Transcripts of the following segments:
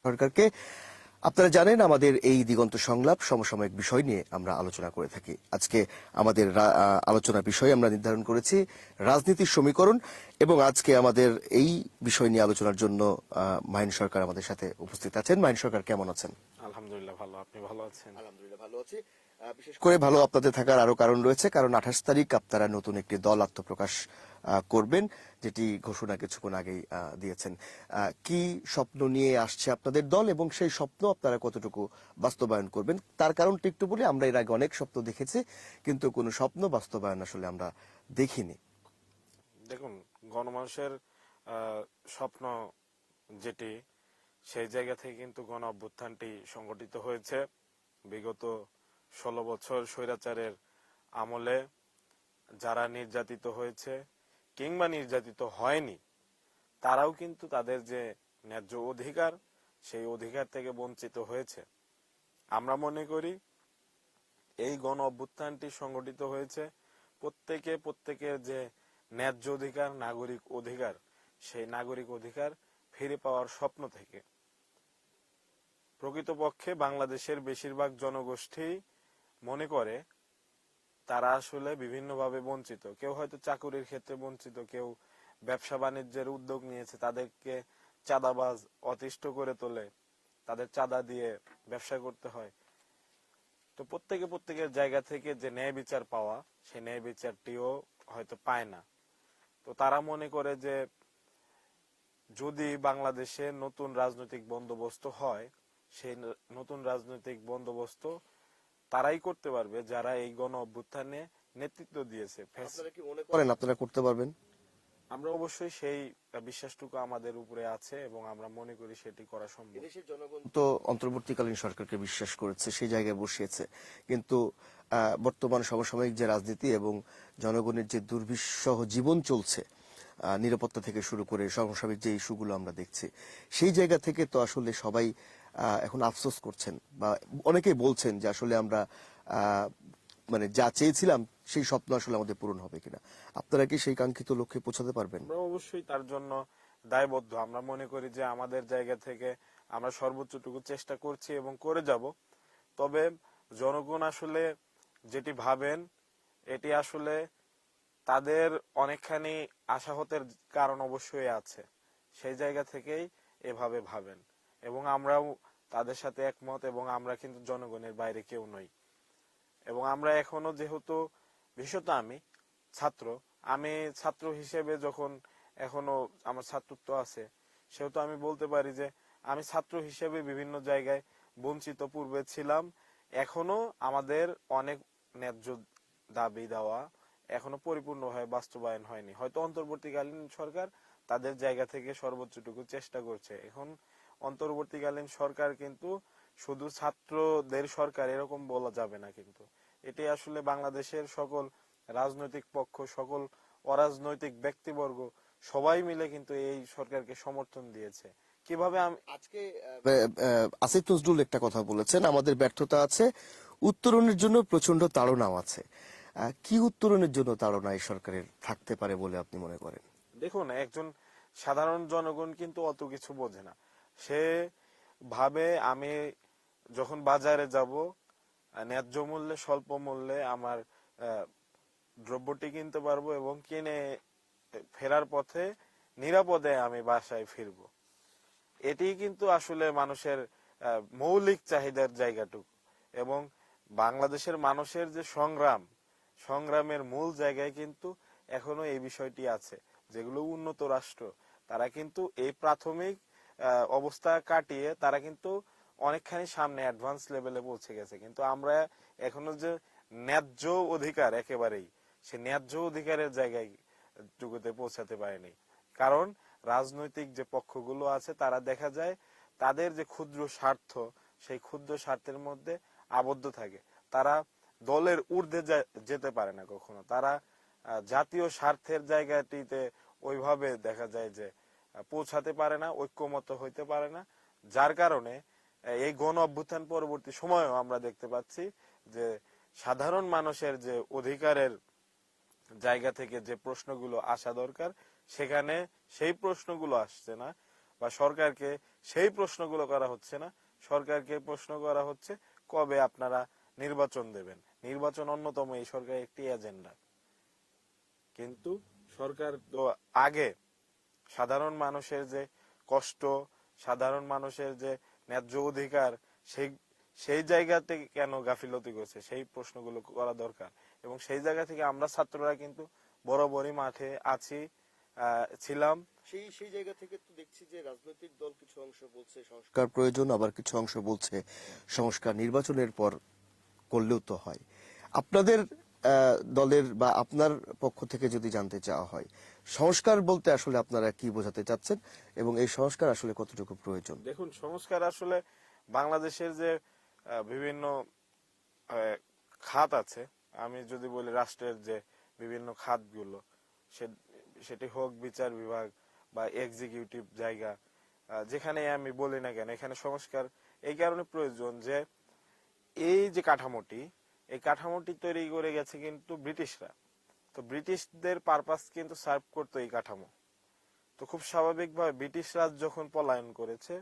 সরকারকে। আপনারা জানেন আমাদের এই দিগন্ত সংলাপ সমসাময়িক বিষয় নিয়ে আমরা আলোচনা করে থাকি। আজকে আমাদের আলোচনার বিষয় আমরা নির্ধারণ করেছি রাজনীতির সমীকরণ, এবং আজকে আমাদের এই বিষয় নিয়ে আলোচনার জন্য মাহিন সরকার আমাদের সাথে উপস্থিত আছেন। মাহিন সরকার, কেমন আছেন? আলহামদুলিল্লাহ ভালো, আপনি ভালো আছেন? আলহামদুলিল্লাহ ভালো আছি। বিশেষ করে ভালো আপনাদের থাকার আরো কারণ রয়েছে, কারণ 28 তারিখ আপনারা নতুন একটি দল আত্মপ্রকাশ করবেন, যেটি ঘোষণা কিছুক্ষণ আগেই দিয়েছেন। কি স্বপ্ন নিয়ে আসছে আপনাদের দল, এবং সেই স্বপ্ন আপনারা কতটুকু বাস্তবায়ন করবেন তার কারণটা একটু বলি। আমরা এর আগে অনেক স্বপ্ন দেখেছি, কিন্তু কোনো স্বপ্ন বাস্তবায়ন আসলে আমরা দেখিনি। দেখুন, গণমানুষের স্বপ্ন যেটি, সেই জায়গা থেকে কিন্তু গণ অভ্যুত্থানটি সংগঠিত হয়েছে। বিগত 16 বছর স্বৈরাচারের আমলে যারা নির্যাতিত হয়েছে কিংবা নির্যাতিত হয়নি, তারাও কিন্তু তাদের যে ন্যায্য অধিকার, সেই অধিকার থেকে বঞ্চিত হয়েছে। আমরা মনে করি এই গণ অভ্যুত্থানটি সংগঠিত হয়েছে প্রত্যেকের যে ন্যায্য অধিকার, নাগরিক অধিকার, সেই নাগরিক অধিকার ফিরে পাওয়ার স্বপ্ন থেকে। প্রকৃতপক্ষে বাংলাদেশের বেশিরভাগ জনগোষ্ঠী মনে করে তারা আসলে বিভিন্নভাবে বঞ্চিত। কেউ হয়তো চাকুরির ক্ষেত্রে বঞ্চিত, কেউ ব্যবসা বাণিজ্যের উদ্যোগ নিয়েছে, তাদেরকে চাঁদাবাজ অতিষ্ঠ করে তোলে, তাদের চাঁদা দিয়ে ব্যবসা করতে হয়। তো প্রত্যেকের জায়গা থেকে যে ন্যায় বিচার পাওয়া, সেই ন্যায় বিচারটিও হয়তো পায় না। তো তারা মনে করে যে যদি বাংলাদেশে নতুন রাজনৈতিক বন্দোবস্ত হয়, সেই নতুন রাজনৈতিক বন্দোবস্ত তারাই করতে পারবে যারা এই গণ অভ্যুত্থানে নেতৃত্ব দিয়েছে। আপনারা কি মনে করেন আপনারা করতে পারবেন? আমরা অবশ্যই সেই বিশ্বাসটুকু আমাদের উপরে আছে এবং আমরা মনে করি সেটি করা সম্ভব। দেশের জনগণ তো অন্তর্বর্তীকালীন সরকারকে বিশ্বাস করেছে, সেই জায়গায় বসিয়েছে, কিন্তু বর্তমান সমসাময়িক যে রাজনীতি এবং জনগণের যে দুর্বিষহ জীবন চলছে, নিরাপত্তা থেকে শুরু করে সমসাময়িক যে ইস্যুগুলো আমরা দেখছি, সেই জায়গা থেকে তো আসলে সবাই এখন আফসোস করছেন, বা অনেকেই বলছেন যে আসলে আমরা মানে যা চেয়েছিলাম সেই স্বপ্ন আসলে আমাদের পূরণ হবে কিনা। আপনারা কি সেই কাঙ্ক্ষিত লক্ষ্যে পৌঁছাতে পারবেন? আমরা অবশ্যই তার জন্য দায়বদ্ধ। আমরা মনে করি যে আমাদের জায়গা থেকে আমরা সর্বোচ্চটুকু চেষ্টা করছি এবং করে যাব। তবে জনগণ আসলে যেটি ভাবেন, এটি আসলে তাদের অনেকখানি আশাহতের কারণ অবশ্যই আছে। সেই জায়গা থেকেই এভাবে ভাবেন এবং আমরাও তাদের সাথে একমত, এবং আমরা কিন্তু জনগণের বাইরে কেউ নই। এবং আমরা এখনো, যেহেতু বিশেষত আমি ছাত্র হিসেবে যখন এখনো আমার ছাত্রত্ব আছে, সেহেতু আমি বলতে পারি যে আমি ছাত্র হিসেবে বিভিন্ন জায়গায় বঞ্চিত পূর্বে ছিলাম। এখনো আমাদের অনেক ন্যায্য দাবি দেওয়া এখনো পরিপূর্ণভাবে বাস্তবায়ন হয়নি। হয়তো অন্তর্বর্তীকালীন সরকার তাদের জায়গা থেকে সর্বোচ্চটুকু চেষ্টা করছে। এখন অন্তর্বর্তীকালীন সরকার কিন্তু শুধু ছাত্রদের সরকার এরকম বলা যাবে না, কিন্তু এটি আসলে বাংলাদেশের সকল রাজনৈতিক পক্ষ, সকল অরাজনৈতিক ব্যক্তিবর্গ সবাই মিলে কিন্তু এই সরকারকে সমর্থন দিয়েছে। কিভাবে আজকে আসিফ নজরুল একটা কথা বলেছেন, আমাদের ব্যর্থতা আছে, উত্তরণের জন্য প্রচন্ড তাড়নাও আছে। কি উত্তরণের জন্য তাড়না এই সরকারের থাকতে পারে বলে আপনি মনে করেন? দেখুন, একজন সাধারণ জনগণ কিন্তু অত কিছু বোঝে না। সে ভাবে আমি যখন বাজারে যাব, ন্যায্য মূল্যে, স্বল্প মূল্যে আমার দ্রব্যটি কিনতে পারবো এবং কিনে ফেরার পথে নিরাপদে আমি বাসায় ফিরবো। এটি কিন্তু আসলে মানুষের মৌলিক চাহিদার জায়গাটুকু। এবং বাংলাদেশের মানুষের যে সংগ্রামের মূল জায়গায় কিন্তু এখনো এই বিষয়টি আছে। যেগুলো উন্নত রাষ্ট্র, তারা কিন্তু এই প্রাথমিক অবস্থা কাটিয়ে তারা কিন্তু অনেকখানি সামনে অ্যাডভান্স লেভেলে পৌঁছে গেছে। কিন্তু আমরা এখনো যে ন্যায্য অধিকার, একেবারেই সে ন্যায্য অধিকারের জায়গায় টুকুতে পৌঁছাতে পারেনি। কারণ রাজনৈতিক যে পক্ষগুলো আছে, তারা দেখা যায় তাদের যে ক্ষুদ্র স্বার্থ, সেই ক্ষুদ্র স্বার্থের মধ্যে আবদ্ধ থাকে। তারা দলের ঊর্ধ্বে যেতে পারে না কখনো। তারা জাতীয় স্বার্থের জায়গাটিতে ওইভাবে দেখা যায় যে পৌঁছাতে পারে না, ঐক্যমত হইতে পারে না। যার কারণে এই গণ অভ্যুত্থান পরবর্তী সময়েও আমরা দেখতে পাচ্ছি যে সাধারণ মানুষের যে অধিকারের জায়গা থেকে যে প্রশ্নগুলো আসা দরকার, সেখানে সেই প্রশ্নগুলো আসছে না, বা সরকারকে সেই প্রশ্নগুলো করা হচ্ছে না। সরকারকে প্রশ্ন করা হচ্ছে কবে আপনারা নির্বাচন দেবেন। নির্বাচন অন্যতম এই সরকারের একটি এজেন্ডা। কিন্তু সরকার তো আগে সাধারণ মানুষের যে কষ্ট, সাধারণ মানুষের যে ন্যায্য অধিকার, সেই সেই জায়গা থেকে কেন গাফিলতি করছে সেই প্রশ্নগুলো করা দরকার। এবং সেই জায়গা থেকে আমরা ছাত্ররা কিন্তু বরাবরই মাঠে আছি, ছিলাম। সেই সেই জায়গা থেকে তো দেখছি যে রাজনৈতিক দল কিছু অংশ বলছে সংস্কার প্রয়োজন, আবার কিছু অংশ বলছে সংস্কার নির্বাচনের পর করলেও তো হয়। আপনাদের দলের বা আপনার পক্ষ থেকে যদি জানতে চাওয়া হয়, সংস্কার বলতে আসলে আপনারা কি বোঝাতে চাচ্ছেন এবং এই সংস্কার আসলে কতটুকু প্রয়োজন? দেখুন, সংস্কার আসলে বাংলাদেশের যে বিভিন্ন আহ, খাত আছে, আমি যদি বলি রাষ্ট্রের যে বিভিন্ন খাতগুলো, সেটি হোক বিচার বিভাগ বা এক্সিকিউটিভ জায়গা, যেখানে আমি বলি না কেন, এখানে সংস্কার এই কারণে প্রয়োজন যে এই যে কাঠামোটি, এই কাঠামোটি তৈরি করে গেছে কিন্তু ব্রিটিশরা। তো ব্রিটিশদের পারপাস কিন্তু সার্ভ করতো এই কাঠামো। তো খুব স্বাভাবিকভাবে ব্রিটিশ রাজ যখন পলায়ন করেছে,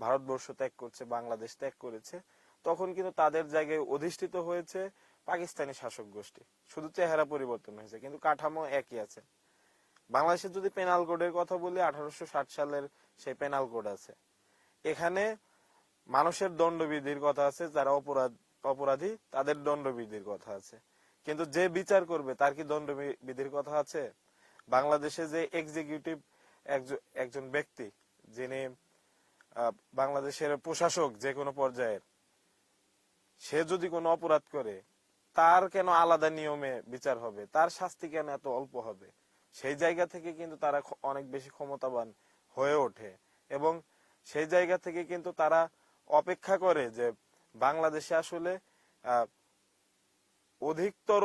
ভারতবর্ষ ত্যাগ করছে, বাংলাদেশ ত্যাগ করেছে, তখন কিন্তু তাদের জায়গায় অধিষ্ঠিত হয়েছে পাকিস্তানি শাসক গোষ্ঠী। শুধু চেহারা পরিবর্তন হয়েছে, কিন্তু কাঠামো একই আছে। বাংলাদেশের যদি পেনাল কোডের কথা বলি, 1860 সালের সেই পেনাল কোড আছে। এখানে মানুষের দণ্ডবিধির কথা আছে, যারা অপরাধী তাদের দণ্ডবিধির কথা আছে। কিন্তু যে বিচার করবে তার কি দণ্ডবিধির কথা আছে? বাংলাদেশে যে এক্সিকিউটিভ একজন ব্যক্তি, যিনি বাংলাদেশের প্রশাসক যে কোনো পর্যায়ের, সে যদি কোনো অপরাধ করে, তার কেন আলাদা নিয়মে বিচার হবে? তার শাস্তি কেন এত অল্প হবে? সেই জায়গা থেকে কিন্তু তারা অনেক বেশি ক্ষমতাবান হয়ে ওঠে এবং সেই জায়গা থেকে কিন্তু তারা অপেক্ষা করে যে বাংলাদেশে আসলে অধিকতর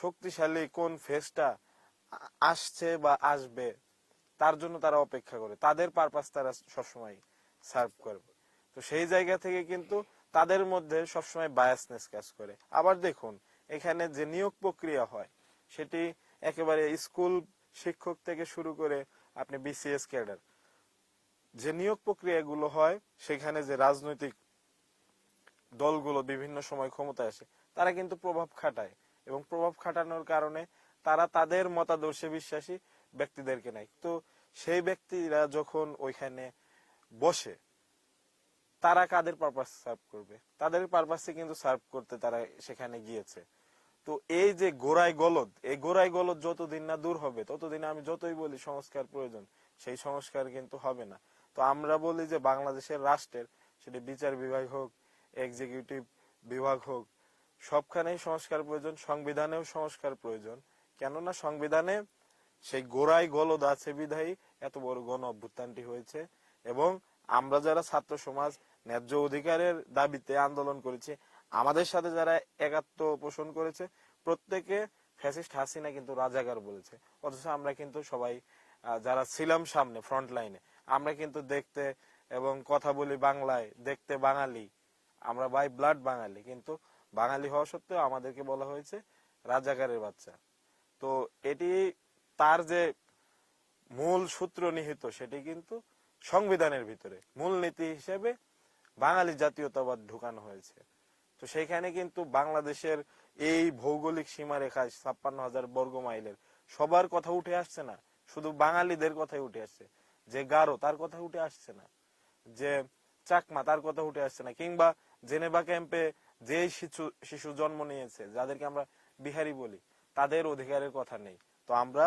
শক্তিশালী কোন ফেসটা আসছে বা আসবে, তার জন্য তারা অপেক্ষা করে। তাদের পারপাস তারা সবসময় সার্ভ করবে। তো সেই জায়গা থেকে কিন্তু তাদের মধ্যে সবসময় বায়াসনেস কাজ করে। আবার দেখুন, এখানে যে নিয়োগ প্রক্রিয়া হয়, সেটি একেবারে স্কুল শিক্ষক থেকে শুরু করে আপনি বিসিএস ক্যাডার, যে নিয়োগ প্রক্রিয়াগুলো হয়, সেখানে যে রাজনৈতিক দলগুলো বিভিন্ন সময় ক্ষমতায় আসে, তারা কিন্তু প্রভাব খাটায় এবং প্রভাব খাটানোর কারণে তারা তাদের মতাদর্শে বিশ্বাসী ব্যক্তিদেরকে নেয়। তো সেই ব্যক্তিরা যখন ওইখানে বসে, তারা কাদের পারপাস সার্ভ করবে? তাদের পারপাসে কিন্তু সার্ভ করতে তারা সেখানে গিয়েছে। তো এই যে গোড়ায় গলদ, এই গোড়ায় গলদ যতদিন না দূর হবে, ততদিন আমি যতই বলি সংস্কার প্রয়োজন, সেই সংস্কার কিন্তু হবে না। তো আমরা বলি যে বাংলাদেশের রাষ্ট্রের, সেটি বিচার বিভাগ হোক, এক্সিকিউটিভ বিভাগ হোক, সবখানেই সংস্কার প্রয়োজন, সংবিধানেও সংস্কার প্রয়োজন। কেননা সংবিধানে সেই গোড়ায় গলদ আছে বিধায়ী এত বড় গণ অভ্যুত্থানটি হয়েছে। এবং আমরা যারা ছাত্র সমাজ ন্যায্য অধিকারের দাবিতে আন্দোলন করেছি, আমাদের সাথে যারা একাত্ম পোষণ করেছে, প্রত্যেকে ফ্যাসিস্ট হাসিনা কিন্তু রাজাকার বলেছে। অথচ আমরা কিন্তু সবাই যারা ছিলাম সামনে ফ্রন্ট লাইনে, আমরা কিন্তু দেখতে এবং কথা বলি বাংলায়, দেখতে বাঙালি, আমরা বাই ব্লাড বাঙালি, কিন্তু বাঙালি হওয়া সত্ত্বেও আমাদেরকে বলা হয়েছে রাজাকারের বাচ্চা। তো এটি তার যে মূল সূত্র নিহিত, সেটি কিন্তু সংবিধানের ভিতরে মূল নীতি হিসেবে বাঙালি জাতীয়তাবাদ ঢুকানো হয়েছে। তো সেখানে কিন্তু বাংলাদেশের এই ভৌগোলিক সীমারেখায় 56,000 বর্গ মাইলের সবার কথা উঠে আসছে না, শুধু বাঙালিদের কথাই উঠে আসছে। যে গারো, তার কথা উঠে আসছে না। যে চাকমা, তার কথা উঠে আসছে না। কিংবা জেনেভা ক্যাম্পে যে শিশু জন্ম নিয়েছে, যাদেরকে আমরা বিহারি বলি, তাদের অধিকারের কথা নেই। তো আমরা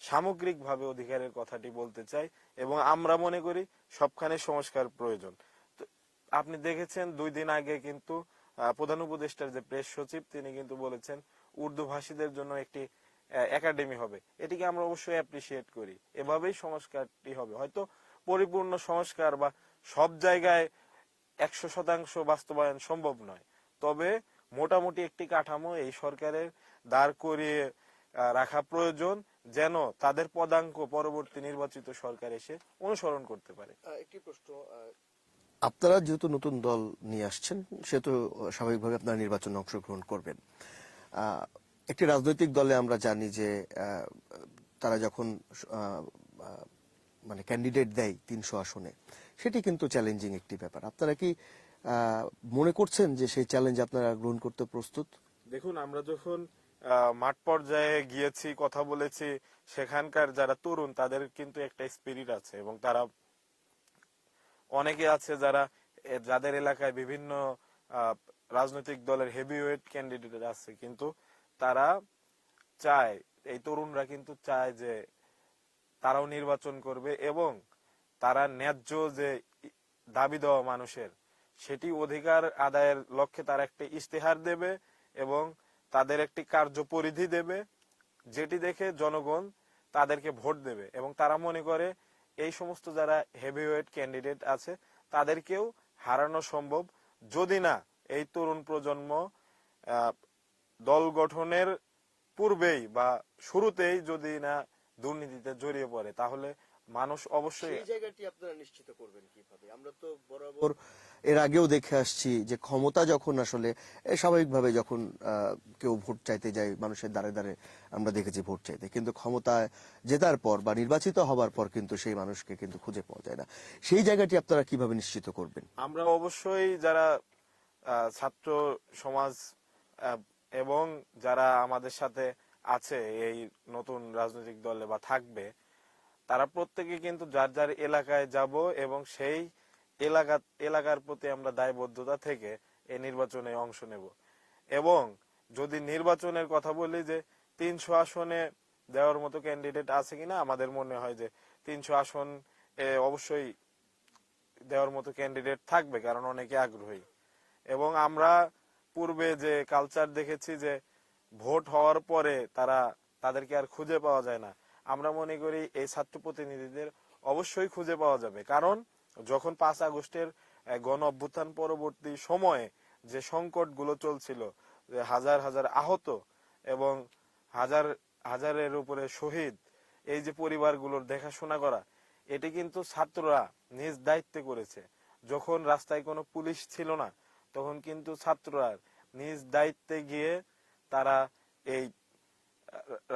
সামগ্রিকভাবে অধিকারের কথাটি বলতে চাই এবং আমরা মনে করি সবখানে সংস্কার প্রয়োজন। তো আপনি দেখেছেন 2 দিন আগে কিন্তু প্রধান উপদেষ্টার যে প্রেস সচিব, তিনি কিন্তু বলেছেন উর্দু ভাষীদের জন্য একটি একাডেমি হবে। এটিকে আমরা অবশ্যই অ্যাপ্রিসিয়েট করি। এভাবেই সংস্কারটি হবে। হয়তো পরিপূর্ণ সংস্কার বা সব জায়গায় 100% বাস্তবায়ন সম্ভব নয়, তবে মোটামুটি একটি কাঠামো এই সরকারের দাঁড় করিয়ে রাখা প্রয়োজন, যেন তাদের পদাঙ্ক পরবর্তী নির্বাচিত সরকার এসে অনুসরণ করতে পারে। একটি প্রশ্ন, আপনারা যেহেতু নতুন দল নিয়ে আসছেন, সেহেতু স্বাভাবিকভাবে আপনারা নির্বাচনে অংশগ্রহণ করবেন। একটি রাজনৈতিক দলে আমরা জানি যে তারা যখন মানে ক্যান্ডিডেট দেয় 300 আসনে, সেটি কিন্তু চ্যালেঞ্জিং একটি ব্যাপার। আপনারা কি মনে করছেন যে সেই চ্যালেঞ্জ আপনারা গ্রহণ করতে প্রস্তুত? দেখুন, আমরা যখন মাঠ পর্যায়ে গিয়েছি, কথা বলেছি, সেখানকার যারা তরুণ তাদের কিন্তু একটা স্পিরিট আছে, এবং তারা অনেকে আছে যারা যাদের এলাকায় বিভিন্ন আহ, রাজনৈতিক দলের হেভিওয়েট ক্যান্ডিডেট আছে, কিন্তু তারা চায়, এই তরুণরা কিন্তু চায় যে তারাও নির্বাচন করবে, এবং তারা ন্যায্য যে দাবি দেওয়া মানুষের, সেটি অধিকার আদায়ের লক্ষ্যে তারা একটা ইশতেহার দেবে এবং তাদের একটি কার্যপরিধি দেবে, যেটি দেখে জনগণ তাদেরকে ভোট দেবে। এবং তারা মনে করে এই সমস্ত যারা হেভিওয়েট ক্যান্ডিডেট আছে তাদেরকেও হারানো সম্ভব, যদি না এই তরুণ প্রজন্ম আহ, দল গঠনের পূর্বেই বা শুরুতেই যদি না দুর্নীতিতে জড়িয়ে পড়ে, তাহলে মানুষ অবশ্যই। সেই জায়গাটি আপনারা নিশ্চিত করবেন কিভাবে? আমরা তো বরাবর এর আগেও দেখে আসছি যে ক্ষমতা যখন আসলে স্বাভাবিকভাবে যখন কেউ ভোট চাইতে যায় মানুষের দ্বারে দ্বারে আমরা দেখেছি ভোট চাইতে, কিন্তু ক্ষমতায় জেতার পর বা নির্বাচিত হবার পর কিন্তু সেই মানুষকে কিন্তু খুঁজে পাওয়া যায় না। সেই জায়গাটি আপনারা কিভাবে নিশ্চিত করবেন? আমরা অবশ্যই যারা ছাত্র সমাজ আহ, এবং যারা আমাদের সাথে আছে এই নতুন রাজনৈতিক দলে বা থাকবে, তারা প্রত্যেকে কিন্তু যার যার এলাকায় যাব এবং সেই এলাকার প্রতি আমরা দায়বদ্ধতা থেকে এই নির্বাচনে অংশ নেব। এবং যদি নির্বাচনের কথা বলি যে 300 আসনে দেওয়ার মতো ক্যান্ডিডেট আছে কিনা, আমাদের মনে হয় যে 300 আসন অবশ্যই দেওয়ার মতো ক্যান্ডিডেট থাকবে, কারণ অনেকে আগ্রহী। এবং আমরা পূর্বে যে কালচার দেখেছি যে ভোট হওয়ার পরে তাদেরকে আর খুঁজে পাওয়া যায় না, আমরা মনে করি এই ছাত্র প্রতিনিধিদের অবশ্যই খুঁজে পাওয়া যাবে। কারণ যখন 5 আগস্টের গণ অভ্যুত্থান পরবর্তী সময়ে যে সংকট গুলো চলছিল, যে হাজার হাজার আহত এবং হাজার হাজারের উপরে শহীদ, এই যে পরিবারগুলোর দেখাশোনা করা, এটি কিন্তু ছাত্ররা নিজ দায়িত্বে করেছে। যখন রাস্তায় কোনো পুলিশ ছিল না, তখন কিন্তু ছাত্ররা নিজ দায়িত্বে গিয়ে তারা এই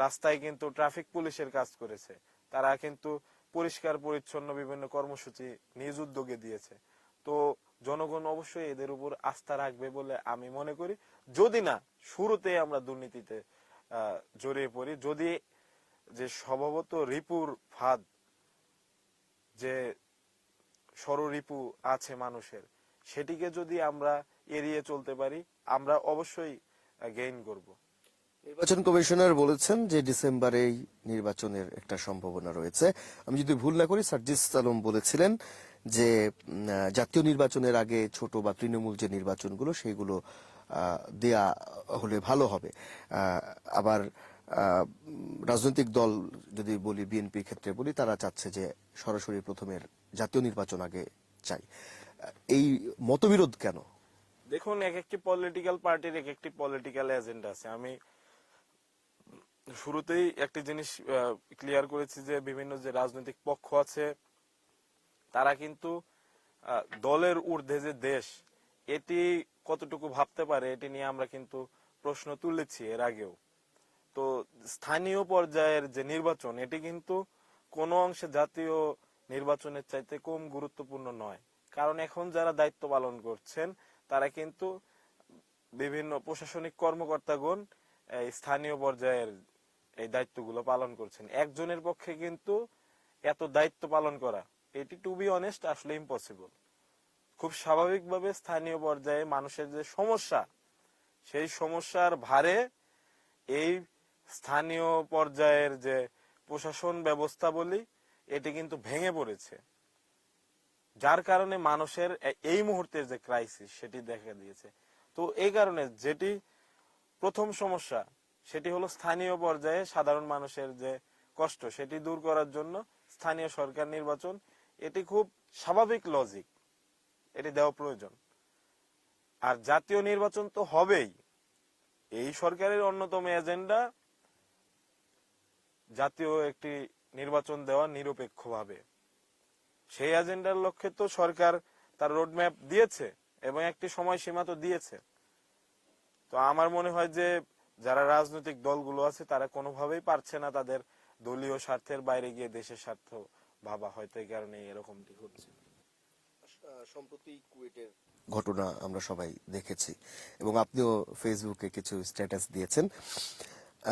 রাস্তায় কিন্তু ট্রাফিক পুলিশের কাজ করেছে। তারা কিন্তু পরিষ্কার পরিচ্ছন্ন বিভিন্ন কর্মসূচি নিজ উদ্যোগে দিয়েছে। তো জনগণ অবশ্যই এদের উপর আস্থা রাখবে বলে আমি মনে করি, যদি না শুরুতে আমরা দুর্নীতিতে জড়িয়ে পড়ি। যদি যে স্বভাবত রিপুর ফাঁদ, যে ষড়রিপু আছে মানুষের, সেটিকে যদি আমরা এড়িয়ে চলতে পারি, আমরা অবশ্যই গেইন করব। নির্বাচন কমিশনার বলেছেন যে ডিসেম্বরেই নির্বাচনের একটা সম্ভাবনা রয়েছে। আমি যদি ভুল না করি সার্জিস আলম বলেছিলেন যে জাতীয় নির্বাচনের আগে ছোট বা তৃণমূল যে নির্বাচনগুলো সেগুলো দেয়া হলে ভালো হবে। আবার রাজনৈতিক দল যদি বলি, বিএনপির ক্ষেত্রে বলি, তারা চাচ্ছে যে সরাসরি প্রথমের জাতীয় নির্বাচন আগে চাই। এই মতবিরোধ কেন? দেখুন, এক একটি পলিটিক্যাল পার্টির এক একটি পলিটিক্যাল এজেন্ডা আছে। আমি শুরুতেই একটি জিনিস ক্লিয়ার করেছি যে বিভিন্ন যে রাজনৈতিক পক্ষ আছে তারা কিন্তু দলের ঊর্ধ্বে যে দেশ, এটি কতটুকু ভাবতে পারে এটি নিয়ে আমরা কিন্তু প্রশ্ন তুলেছি এর আগেও। তো স্থানীয় পর্যায়ের যে নির্বাচন, এটি কিন্তু কোনো অংশে জাতীয় নির্বাচনের চাইতে কম গুরুত্বপূর্ণ নয়। কারণ এখন যারা দায়িত্ব পালন করছেন তারা কিন্তু বিভিন্ন প্রশাসনিক কর্মকর্তাগণ এই স্থানীয় পর্যায়ের এই দায়িত্বগুলো পালন করছেন। একজনের পক্ষে কিন্তু এত দায়িত্ব পালন করা, এটি টু বি অনেস্ট আসলে ইম্পসিবল। খুব স্বাভাবিকভাবে স্থানীয় পর্যায়ে মানুষের যে সমস্যা, সেই সমস্যার ভারে এই স্থানীয় পর্যায়ের যে প্রশাসন ব্যবস্থা বলি, এটি কিন্তু ভেঙে পড়েছে, যার কারণে মানুষের এই মুহূর্তের যে ক্রাইসিস সেটি দেখা দিয়েছে। তো এই কারণে যেটি প্রথম সমস্যা, সেটি হলো স্থানীয় পর্যায়ে সাধারণ মানুষের যে কষ্ট, সেটি দূর করার জন্য স্থানীয় সরকার নির্বাচন, এটি খুব স্বাভাবিক লজিক, এটি দেওয়া প্রয়োজন। আর জাতীয় নির্বাচন তো হবেই। এই সরকারের অন্যতম এজেন্ডা জাতীয় একটি নির্বাচন দেওয়া নিরপেক্ষভাবে। সেই এজেন্ডার লক্ষ্যে তো সরকার তার রোডম্যাপ দিয়েছে এবং একটি সময়সীমা তো দিয়েছে। তো আমার মনে হয় যে যারা রাজনৈতিক দলগুলো আছে তারা কোনোভাবেই পারছে না তাদের দলীয় স্বার্থের বাইরে গিয়ে দেশের স্বার্থ ভাবা, হয়তো এই কারণে এরকমটি হচ্ছে। সম্প্রতি কুয়েটের ঘটনা আমরা সবাই দেখেছি এবং আপনিও ফেসবুকে কিছু স্ট্যাটাস দিয়েছেন।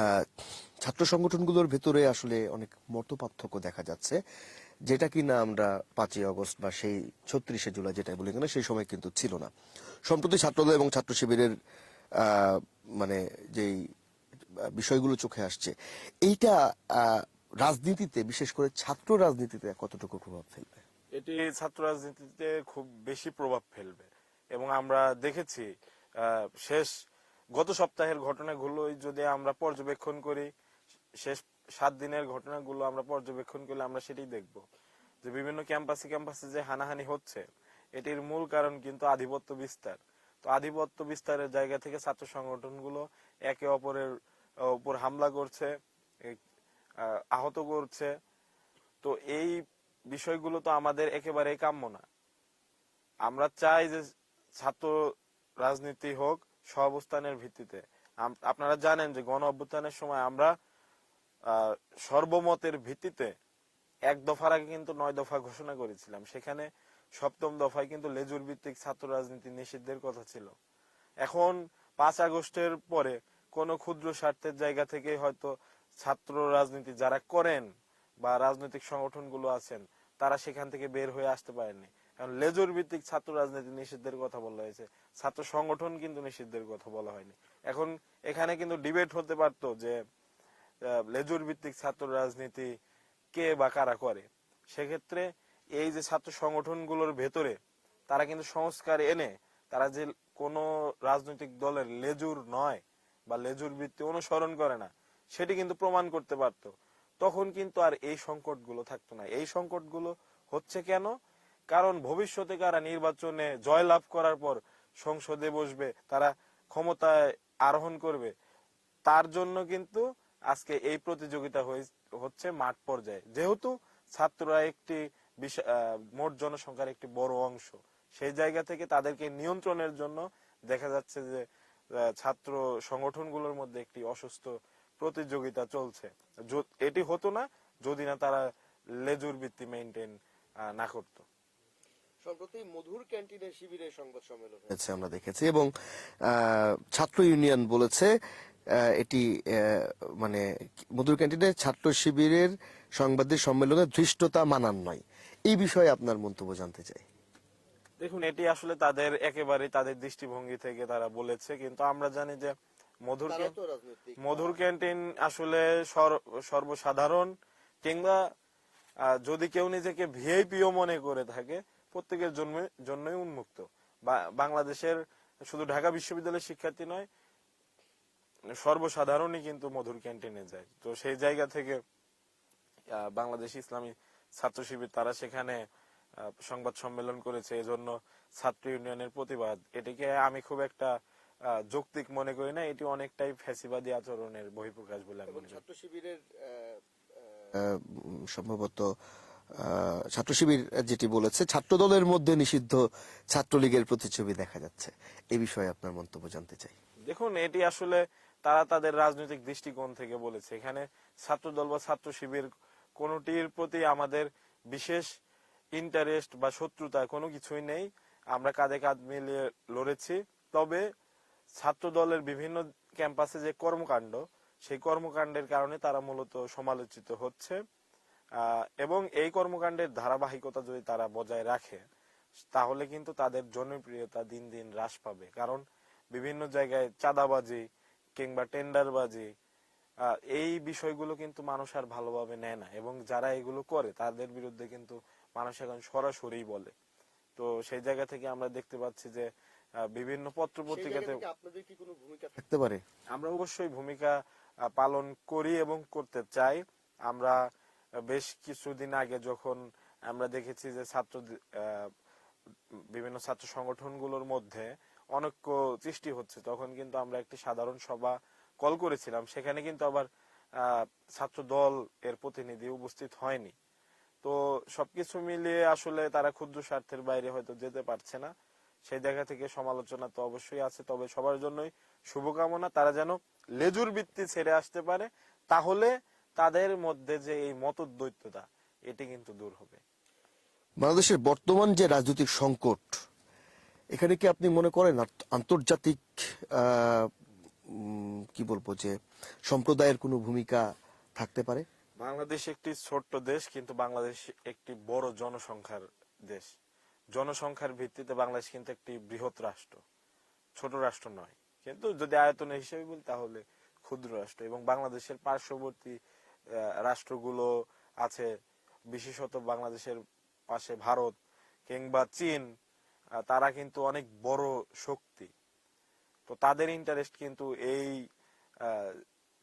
আহ, ছাত্র সংগঠনগুলোর ভেতরে আসলে অনেক মতপার্থক্য দেখা যাচ্ছে, যেটা কিনা আমরা 5ই আগস্ট বা সেই 36শে জুলাই যেটা বলি কেন সেই সময় কিন্তু ছিল না। সম্প্রতি ছাত্রদল এবং ছাত্র শিবিরের মানে যেই বিষয়গুলো চোখে আসছে, এইটা রাজনীতিতে, বিশেষ করে ছাত্র রাজনীতিতে কতটুকু প্রভাব ফেলবে? এটি ছাত্র রাজনীতিতে খুব বেশি প্রভাব ফেলবে এবং আমরা দেখেছি শেষ গত সপ্তাহের ঘটনাগুলোই যদি আমরা পর্যবেক্ষণ করি, শেষ 7 দিনের ঘটনাগুলো আমরা পর্যবেক্ষণ করলে আমরা সেটাই দেখব যে বিভিন্ন ক্যাম্পাসে ক্যাম্পাসে যে হানাহানি হচ্ছে, এটির মূল কারণ কিন্তু আধিপত্য বিস্তার। তো আধিপত্য বিস্তারের জায়গা থেকে ছাত্র সংগঠনগুলো একে অপরের উপর হামলা করছে, আহত করছে। তো এই বিষয়গুলো তো আমাদের একেবারেই কাম্য না। আমরা চাই যে ছাত্র রাজনীতি হোক সহাবস্থানের ভিত্তিতে। আপনারা জানেন যে গণ অভ্যুত্থানের সময় আমরা সর্বমতের ভিত্তিতে 1 দফার আগে কিন্তু 9 দফা ঘোষণা করেছিলাম। সেখানে 7ম দফায় কিন্তু লেজুর ভিত্তিক ছাত্র রাজনীতি নিষিদ্ধের কথা ছিল। এখন 5 আগস্টের পরে কোন ক্ষুদ্র স্বার্থের জায়গা থেকে হয়তো ছাত্র রাজনীতি যারা করেন বা রাজনৈতিক সংগঠনগুলো আছেন তারা সেখান থেকে বের হয়ে আসতে পারেননি। কারণ লেজুর ভিত্তিক ছাত্র রাজনীতি নিষিদ্ধের কথা বলা হয়েছে, ছাত্র সংগঠন কিন্তু নিষিদ্ধের কথা বলা হয়নি। এখন এখানে কিন্তু ডিবেট হতে পারতো যে লেজুর ভিত্তিক ছাত্র রাজনীতি কে বা কারা করে। সেক্ষেত্রে এই যে ছাত্র সংগঠনগুলোর ভেতরে তারা কিন্তু সংস্কার এনে তারা যে কোনো রাজনৈতিক দলের লেজুর নয় বা লেজুর ভিত্তি অনুসরণ করে না সেটি কিন্তু প্রমাণ করতে পারতো। তখন কিন্তু আর এই সংকটগুলো থাকতো না। এই সংকটগুলো হচ্ছে কেন? কারণ ভবিষ্যতে কারা নির্বাচনে জয়লাভ করার পর সংসদে বসবে, তারা ক্ষমতায় আরোহণ করবে, তার জন্য কিন্তু আজকে এই প্রতিযোগিতা হচ্ছে মাঠ পর্যায়ে। যেহেতু ছাত্ররা একটি মোট জনসংখ্যার একটি বড় অংশ, সেই জায়গা থেকে তাদেরকে নিয়ন্ত্রণের জন্য দেখা যাচ্ছে যে ছাত্র সংগঠনগুলোর মধ্যে একটি অসুস্থ প্রতিযোগিতা চলছে। এটি হতো না যদি না তারা লেজুর ভিত্তি মেইনটেইন না করতো। সম্প্রতি মধুর ক্যান্টিনে শিবিরের সংবাদ সম্মেলন হয়েছে আমরা দেখেছি এবং ছাত্র ইউনিয়ন বলেছে এটি মানে মধুর ক্যান্টিনে ছাত্র শিবিরের সংবাদের সম্মেলনে ধৃষ্টতা মানান নয়। এই বিষয়ে আপনার মন্তব্য জানতে চাই। দেখুন, এটি আসলে তাদের একেবারে তাদের দৃষ্টিভঙ্গি থেকে তারা বলেছে, কিন্তু আমরা জানি যে মধুর ক্যান্টিন আসলে সর্বসাধারণ কিংবা যদি কেউ নিজেকে ভিআইপিও মনে করে থাকে প্রত্যেকের জন্যই উন্মুক্ত। বাংলাদেশের শুধু ঢাকা বিশ্ববিদ্যালয়ের শিক্ষার্থী নয়, সর্বসাধারণই কিন্তু মধুর ক্যান্টিনে যায়। তো সেই জায়গা থেকে বাংলাদেশ ইসলামী ছাত্র শিবির তারা সেখানে সংবাদ সম্মেলন করেছে, এজন্য ছাত্র ইউনিয়নের প্রতিবাদ। এটিকে আমি খুব একটা যৌক্তিক মনে করি না, এটি অনেকটাই ফ্যাসিবাদী আচরণের বহিঃপ্রকাশ বলে আমি মনে করি। ছাত্র শিবিরের সম্ভবত ছাত্র শিবির যেটি বলেছে, ছাত্র দলের মধ্যে নিষিদ্ধ ছাত্রলীগের প্রতিচ্ছবি দেখা যাচ্ছে। এই বিষয়ে আপনার মন্তব্য জানতে চাই। দেখুন, এটি আসলে তারা তাদের রাজনৈতিক দৃষ্টিকোণ থেকে বলেছে। এখানে ছাত্রদল বা ছাত্র শিবির কোনটির প্রতি আমাদের বিশেষ ইন্টারেস্ট বা শত্রুতা কোনো কিছুই নেই। আমরা কাঁধে কাঁধ মিলিয়ে লড়েছি। তবে ছাত্র দলের বিভিন্ন ক্যাম্পাসে যে কর্মকাণ্ড, সেই কর্মকাণ্ডের কারণে তারা মূলত সমালোচিত হচ্ছে এবং এই কর্মকাণ্ডের ধারাবাহিকতা যদি তারা বজায় রাখে তাহলে কিন্তু তাদের জনপ্রিয়তা দিন দিন হ্রাস পাবে। কারণ বিভিন্ন জায়গায় চাঁদাবাজি কিংবা টেন্ডারবাজি, এই বিষয়গুলো কিন্তু মানুষ আর ভালোভাবে নেয় না এবং যারা এগুলো করে তাদের বিরুদ্ধে কিন্তু মানুষ এখন সরাসরি বলে। তো সেই জায়গা থেকে আমরা দেখতে পাচ্ছি যে বিভিন্ন পত্র পত্রিকাতে আপনাদের কি কোনো ভূমিকা থাকতে পারে? আমরা অবশ্যই ভূমিকা পালন করি এবং করতে চাই। আমরা বেশ কিছুদিন আগে যখন আমরা দেখেছি যে বিভিন্ন ছাত্র সংগঠনগুলোর মধ্যে অনৈক্য সৃষ্টি হচ্ছে, তখন কিন্তু আমরা একটি সাধারণ সভা কল করেছিলাম। সেখানে কিন্তু আবার ছাত্র দল এর প্রতিনিধি উপস্থিত হয়নি। তো সবকিছু মিলিয়ে আসলে তারা ক্ষুদ্র স্বার্থের বাইরে হয়তো যেতে পারছে না। সেই জায়গা থেকে সমালোচনা তো অবশ্যই আছে, তবে সবার জন্যই শুভকামনা তারা যেন লেজুর ভিত্তি ছেড়ে আসতে পারে। তাহলে তাদের মধ্যে যে এই মতদ্বৈততা এটি কিন্তু দূর হবে। বাংলাদেশের বর্তমান যে রাজনৈতিক সংকট, এখানে কি আপনি মনে করেন আন্তর্জাতিক আহ, কি বলবো যে সম্প্রদায়ের কোনো ভূমিকা থাকতে পারে? বাংলাদেশ একটি ছোট্ট দেশ, কিন্তু বাংলাদেশ একটি বড় জনসংখ্যার দেশ। জনসংখ্যার ভিত্তিতে বাংলাদেশ কিন্তু একটি বৃহৎ রাষ্ট্র, ছোট রাষ্ট্র নয়। কিন্তু যদি আয়তনের হিসেবে বলি তাহলে ক্ষুদ্র রাষ্ট্র। এবং বাংলাদেশের পার্শ্ববর্তী রাষ্ট্রগুলো আছে, বিশেষত বাংলাদেশের পাশে ভারত কিংবা চীন, তারা কিন্তু অনেক বড় শক্তি। তো তাদের ইন্টারেস্ট কিন্তু এই আহ,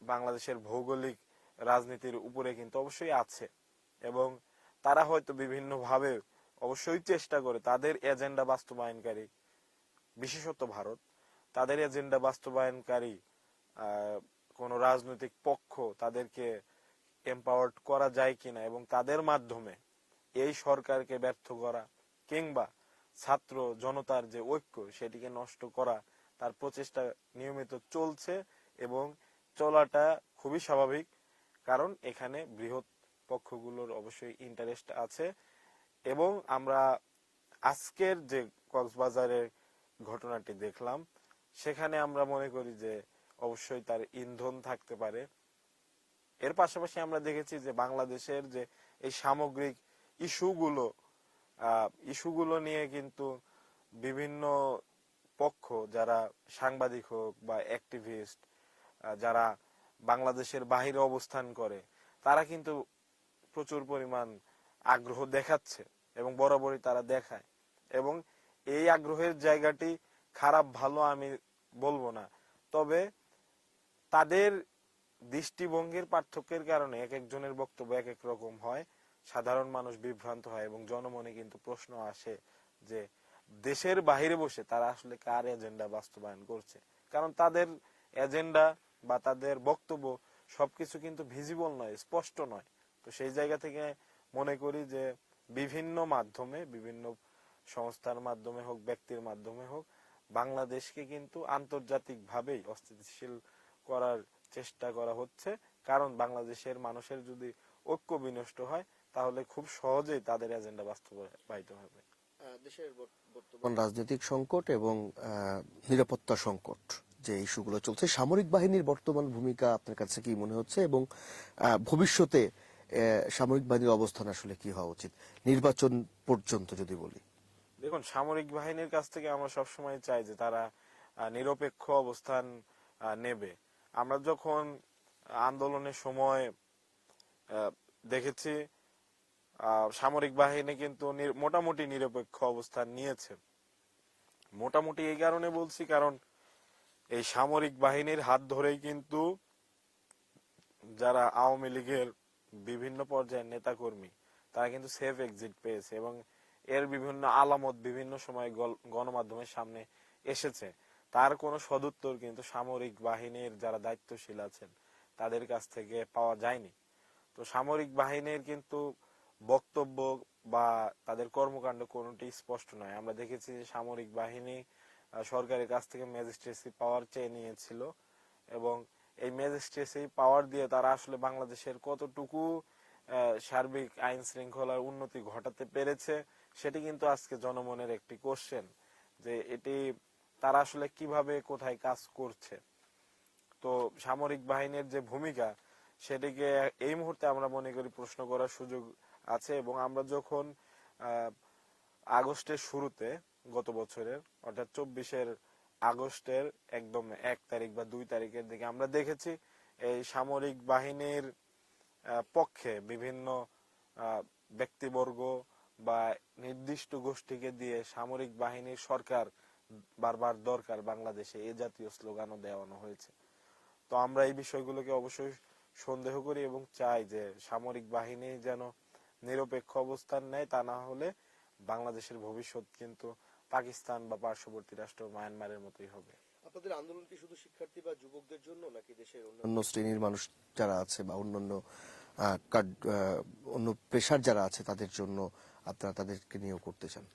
বাংলাদেশের ভৌগোলিক রাজনীতির উপরে কিন্তু অবশ্যই আছে। এবং তারা হয়তো বিভিন্ন ভাবে অবশ্যই চেষ্টা করে তাদের এজেন্ডা বাস্তবায়নকারী, বিশেষত ভারত, তাদের এজেন্ডা বাস্তবায়নকারী কোন রাজনৈতিক পক্ষ তাদেরকে এম্পাওয়ার্ড করা যায় কিনা এবং তাদের মাধ্যমে এই সরকারকে ব্যর্থ করা কিংবা ছাত্র জনতার যে ঐক্য সেটিকে নষ্ট করা, তার প্রচেষ্টা নিয়মিত চলছে এবং চলাটা খুবই স্বাভাবিক। কারণ এখানে বৃহৎ পক্ষগুলোর অবশ্যই ইন্টারেস্ট আছে। এবং আমরা আজকের যে কক্সবাজারের ঘটনাটি দেখলাম, সেখানে আমরা মনে করি যে অবশ্যই তার ইন্ধন থাকতে পারে। এর পাশাপাশি আমরা দেখেছি যে বাংলাদেশের যে এই সামগ্রিক ইস্যুগুলো ইস্যুগুলো নিয়ে কিন্তু বিভিন্ন পক্ষ, যারা সাংবাদিক হোক বা অ্যাক্টিভিস্ট, যারা বাংলাদেশের বাহিরে অবস্থান করে, তারা কিন্তু প্রচুর পরিমাণ আগ্রহ দেখাচ্ছে এবং বরাবরই তারা দেখায়। এবং এই আগ্রহের জায়গাটি খারাপ ভালো আমি বলবো না, তবে তাদের দৃষ্টিভঙ্গির পার্থক্যের কারণে এক একজনের বক্তব্য এক এক রকম হয়, সাধারণ মানুষ বিভ্রান্ত হয় এবং জনমনে কিন্তু প্রশ্ন আসে যে দেশের বাহিরে বসে তারা আসলে কার এজেন্ডা বাস্তবায়ন করছে। কারণ তাদের এজেন্ডা বা তাদের বক্তব্য সবকিছু কিন্তু ভিজিবল নয়, স্পষ্ট নয়। তো সেই জায়গা থেকে মনে করি যে বিভিন্ন মাধ্যমে, বিভিন্ন সংস্থার মাধ্যমে হোক, ব্যক্তির মাধ্যমে হোক, বাংলাদেশকে কিন্তু আন্তর্জাতিক ভাবেই অস্থিতিশীল করার চেষ্টা করা হচ্ছে। কারণ বাংলাদেশের মানুষের যদি ঐক্য বিনষ্ট হয় তাহলে খুব সহজেই তাদের এজেন্ডা বাস্তবায়িত হবে। দেশের বর্তমান রাজনৈতিক সংকট এবং নিরাপত্তা সংকট যে ইস্যুগুলো চলছে, সামরিক বাহিনীর বর্তমান ভূমিকা আপনার কাছে কি মনে হচ্ছে এবং ভবিষ্যতে সামরিক বাহিনীর অবস্থান আসলে কি হওয়া উচিত নির্বাচন পর্যন্ত যদি বলি? দেখুন, সামরিক বাহিনীর কাছ থেকে আমরা সবসময় চাই যে তারা নিরপেক্ষ অবস্থান নেবে। আমরা যখন আন্দোলনের সময় দেখেছি সামরিক বাহিনী কিন্তু মোটামুটি নিরপেক্ষ অবস্থান নিয়েছে। মোটামুটি এই কারণে বলছি, কারণ এই সামরিক বাহিনীর হাত ধরেই কিন্তু যারা আওয়ামী লীগের বিভিন্ন পর্যায়ের নেতাকর্মী, তারা কিন্তু সেফ এক্সিট পেয়েছে এবং এর বিভিন্ন আলামত বিভিন্ন সময় গণমাধ্যমের সামনে এসেছে। তার কোনো সদুত্তর কিন্তু সামরিক বাহিনীর যারা দায়িত্বশীল আছেন তাদের কাছ থেকে পাওয়া যায়নি। তো সামরিক বাহিনীর কিন্তু বক্তব্য বা তাদের কর্মকাণ্ড কোনোটি স্পষ্ট নয়। আমরা দেখেছি যে সামরিক বাহিনী সরকারের কাছ থেকে ম্যাজিস্ট্রেসি পাওয়ার চেয়ে নিয়েছিল এবং এই ম্যাজিস্ট্রেসি পাওয়ার দিয়ে তারা আসলে বাংলাদেশের কতটুকু সার্বিক আইন শৃঙ্খলার উন্নতি ঘটাতে পেরেছে সেটি কিন্তু আজকে জনমনের একটি কোশ্চেন, যে এটি তারা আসলে কিভাবে কোথায় কাজ করছে। তো সামরিক বাহিনীর যে ভূমিকা সেটিকে এই মুহূর্তে আমরা মনে করি প্রশ্ন করার সুযোগ আছে। এবং আমরা যখন আগস্টের শুরুতে, গত বছরের অর্থাৎ 24 আগস্টের একদম 1 তারিখ বা 2 তারিখের দিকে আমরা দেখেছি এই সামরিক বাহিনীর পক্ষে বিভিন্ন ব্যক্তিবর্গ বা নির্দিষ্ট গোষ্ঠীকে দিয়ে সামরিক বাহিনীর সরকার বারবার দরকার বাংলাদেশে, এ জাতীয় স্লোগানও দেওয়ানো হয়েছে। তো আমরা এই বিষয়গুলোকে অবশ্যই সন্দেহ করি এবং চাই যে সামরিক বাহিনী যেন নিরপেক্ষ অবস্থান নেয়, তা না হলে বাংলাদেশের ভবিষ্যৎ কিন্তু পাকিস্তান বা পার্শ্ববর্তী রাষ্ট্র মায়ানমারের মতোই হবে। আপনাদের আন্দোলন কি শুধু শিক্ষার্থী বা যুবকদের জন্য, নাকি দেশের অন্যান্য শ্রেণীর মানুষ যারা আছে বা অন্যান্য অন্য পেশার যারা আছে তাদের জন্য আপনারা তাদেরকে নিয়েও করতে চান?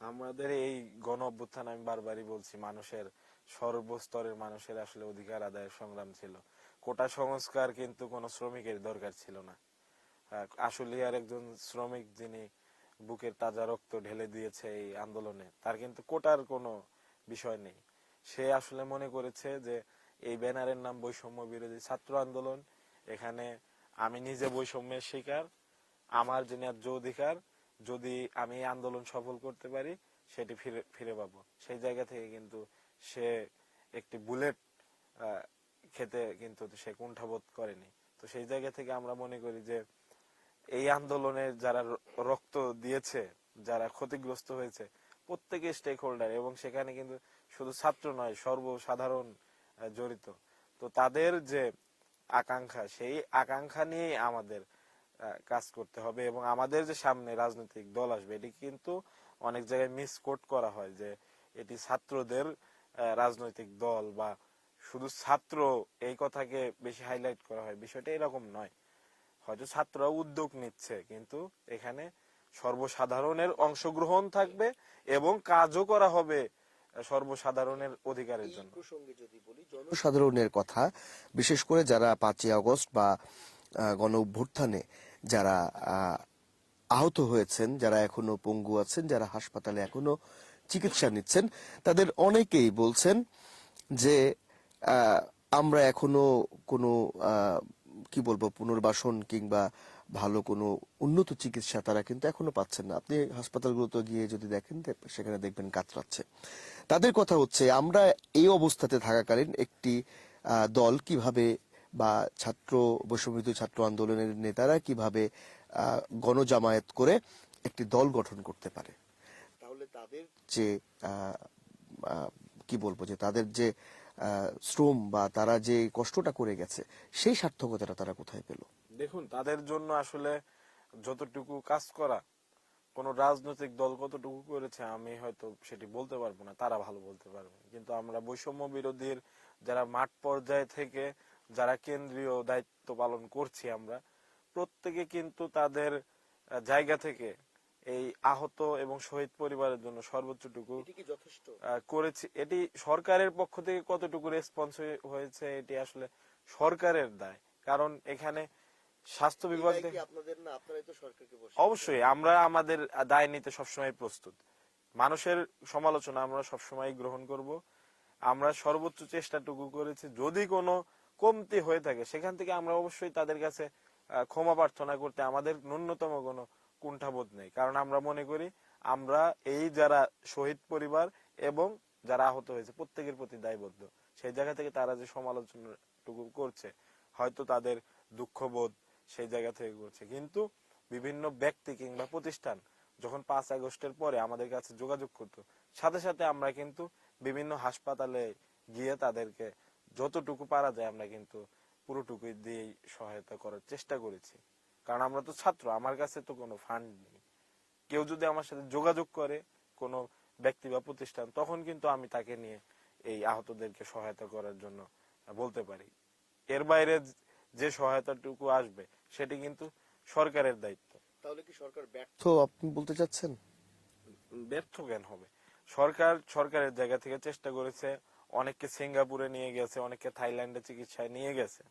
আমাদের এই গণ অভ্যুত্থান, আমি বারবারই বলছি, মানুষের সর্বস্তরের মানুষের আসলে অধিকার আদায়ের সংগ্রাম ছিল। কোটা সংস্কার কিন্তু কোনো শ্রমিকের দরকার ছিল না। আশুলিয়ার একজন শ্রমিক যিনি বুকের তাজা রক্ত ঢেলে দিয়েছে এই আন্দোলনে, তার কিন্তু কোটার কোনো বিষয় নেই। সে আসলে মনে করেছে যে এই ব্যানারের নাম বৈষম্য বিরোধী ছাত্র আন্দোলন, এখানে আমি নিজে বৈষম্যের শিকার, আমার যে ন্যায্য অধিকার যদি আমি এই আন্দোলন সফল করতে পারি সেটি ফিরে ফিরে পাবো। সেই জায়গা থেকে কিন্তু সে একটি বুলেট খেতে কিন্তু সে কুণ্ঠাবোধ করেনি। তো সেই জায়গা থেকে আমরা মনে করি যে এই আন্দোলনের যারা রক্ত দিয়েছে, যারা ক্ষতিগ্রস্ত হয়েছে, প্রত্যেকে স্টেক হোল্ডার, এবং সেখানে কিন্তু শুধু ছাত্র নয়, সর্বসাধারণ জড়িত। তো তাদের যে আকাঙ্ক্ষা, সেই আকাঙ্ক্ষা নিয়ে আমাদের কাজ করতে হবে, এবং আমাদের যে সামনে রাজনৈতিক দল আসবে এটি কিন্তু অনেক জায়গায় মিসকোট করা হয় যে এটি ছাত্রদের রাজনৈতিক দল, বা শুধু ছাত্র এই কথাকে বেশি হাইলাইট করা হয়। বিষয়টা এরকম নয়। হয়তো ছাত্ররা উদ্যোগ নিচ্ছে, কিন্তু এখানে সর্বসাধারণের অংশগ্রহণ থাকবে এবং কাজও করা হবে সর্বসাধারণের অধিকারের জন্য। প্রসঙ্গে যদি বলি, জনসাধারণের কথা, বিশেষ করে যারা 5ই আগস্ট বা গণ অভ্যুত্থানে যারা আহত হয়েছেন, যারা এখনো পঙ্গু আছেন, যারা হাসপাতালে এখনো চিকিৎসা নিচ্ছেন, তাদের অনেকেই বলছেন যে আমরা এখনো কোনো কি বলবো পুনর্বাসন কিংবা ভালো কোনো উন্নত চিকিৎসা তারা কিন্তু এখনো পাচ্ছেন না। আপনি হাসপাতালগুলোতে গিয়ে যদি দেখেন সেখানে দেখবেন কাতরাচ্ছে। তাদের কথা হচ্ছে আমরা এই অবস্থাতে থাকাকালীন একটি দল কিভাবে, বা ছাত্র বৈষম্যবিরোধী ছাত্র আন্দোলনের নেতারা কিভাবে গণজামায়াত করে একটি দল গঠন করতে পারে। তাহলে তাদের যে কি বলবো, যে তাদের যে শ্রম বা তারা যে কষ্টটা করে গেছে সেই সার্থকতাটা তারা কোথায় পেল? দেখুন, তাদের জন্য আসলে যতটুকু কাজ করা কোন রাজনৈতিক দল কতটুকু করেছে আমি হয়তো সেটি বলতে পারবো না, তারা ভালো বলতে পারবে। কিন্তু আমরা বৈষম্য বিরোধীর যারা মাঠ পর্যায়ে থেকে যারা কেন্দ্রীয় দায়িত্ব পালন করছি, আমরা প্রত্যেকে কিন্তু তাদের জায়গা থেকে এই আহত এবং শহীদ পরিবারের জন্য সর্বোচ্চটুকু করেছি। এটি সরকারের পক্ষ থেকে কতটুকু রেসপন্স হয়েছে এটি আসলে সরকারের দায়, কারণ এখানে স্বাস্থ্য বিভাগ অবশ্যই আমরা আমাদের দায় নিতে সবসময় প্রস্তুত। মানুষের সমালোচনা আমরা সবসময় গ্রহণ করব। আমরা সর্বোচ্চ চেষ্টাটুকু করেছি, যদি কোনো কমতি হয়ে থাকে সেখান থেকে আমরা অবশ্যই তাদের কাছে ক্ষমা প্রার্থনা করতে আমাদের ন্যূনতম কোনো কুণ্ঠাবোধ নেই, কারণ আমরা মনে করি আমরা এই যারা শহীদ পরিবার এবং যারা আহত হয়েছে প্রত্যেকের প্রতি দায়বদ্ধ। সেই জায়গা থেকে তারা যে সমালোচনাটুকু করছে, হয়তো তাদের দুঃখবোধ সেই জায়গা থেকে করছে, কিন্তু বিভিন্ন ব্যক্তি কিংবা প্রতিষ্ঠান যখন 5 আগস্টের পরে আমাদের কাছে যোগাযোগ করতো, সাথে সাথে আমরা কিন্তু বিভিন্ন হাসপাতালে গিয়ে তাদেরকে যতটুকু পারা যায় আমরা কিন্তু পুরোটুকু দিয়ে সহায়তা করার চেষ্টা করেছি। কারণ আমরা তো ছাত্র, আমার কাছে তো কোনো ফান্ড নেই। কেউ যদি আমার সাথে যোগাযোগ করে কোনো ব্যক্তি বা প্রতিষ্ঠান, তখন কিন্তু আমি তাকে নিয়ে এই আহতদেরকে সহায়তা করার জন্য বলতে পারি। এর বাইরে যে সহায়তাটুকু আসবে সেটি কিন্তু সরকারের দায়িত্ব। তাহলে কি সরকার ব্যর্থ আপনি বলতে চাচ্ছেন? ব্যর্থ কেন হবে? সরকারের জায়গা থেকে চেষ্টা করেছে, অনেককে সিঙ্গাপুরে নিয়ে গেছে, অনেককে থাইল্যান্ডে চিকিৎসায় নিয়ে গেছে।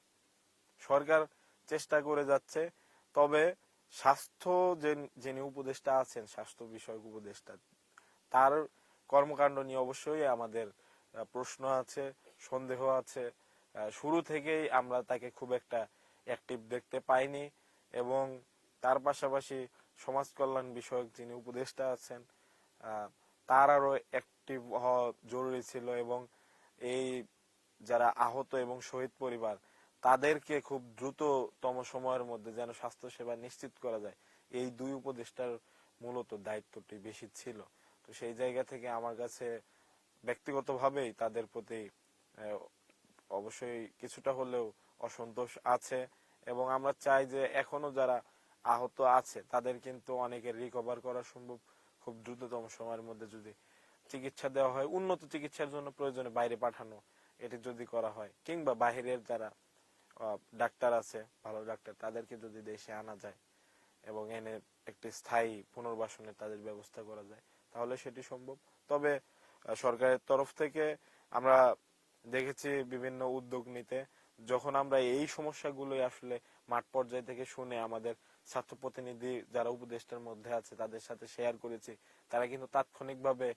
সরকার চেষ্টা করে যাচ্ছে, তবে স্বাস্থ্য যিনি উপদেষ্টা আছেন, স্বাস্থ্য বিষয়ক উপদেষ্টা, তার কর্মকাণ্ড নিয়ে অবশ্যই আমাদের প্রশ্ন আছে, সন্দেহ আছে। শুরু থেকেই আমরা তাকে খুব একটা অ্যাক্টিভ দেখতে পাইনি, এবং তার পাশাপাশি সমাজ কল্যাণ বিষয়ক যিনি উপদেষ্টা আছেন তার আরো অ্যাক্টিভ হওয়া জরুরি ছিল, এবং এই যারা আহত এবং শহীদ পরিবার তাদেরকে খুব দ্রুততম সময়ের মধ্যে যেন স্বাস্থ্য সেবা নিশ্চিত করা যায়, এই দুই উপদেষ্টার মূলত দায়িত্বটি বেশি ছিল। তো সেই জায়গা থেকে আমার কাছে ব্যক্তিগতভাবেই তাদের প্রতি অবশ্যই কিছুটা হলেও অসন্তোষ আছে, এবং আমরা চাই যে এখনো যারা আহত আছে তাদের কিন্তু অনেকের রিকভার করা সম্ভব খুব দ্রুততম সময়ের মধ্যে। যদি চিকিৎসা দেওয়া হয়, উন্নত চিকিৎসার জন্য প্রয়োজনে বাইরে পাঠানো, এটি যদি করা হয়, কিংবা বাহিরের যারা ডাক্তার আছে ভালো ডাক্তার, তাদেরকে যদি দেশে আনা যায় এবং এনে একটি স্থায়ী পুনর্বাসনের তাদের ব্যবস্থা করা যায়, তাহলে সেটি সম্ভব। তবে সরকারের তরফ থেকে আমরা দেখেছি বিভিন্ন উদ্যোগ নিতে, যখন আমরা এই সমস্যাগুলো আসলে মাঠ পর্যায় থেকে শুনে আমাদের ছাত্র প্রতিনিধি যারা উপদেষ্টার মধ্যে আছে তাদের সাথে শেয়ার করেছি, তারা কিন্তু তাৎক্ষণিকভাবে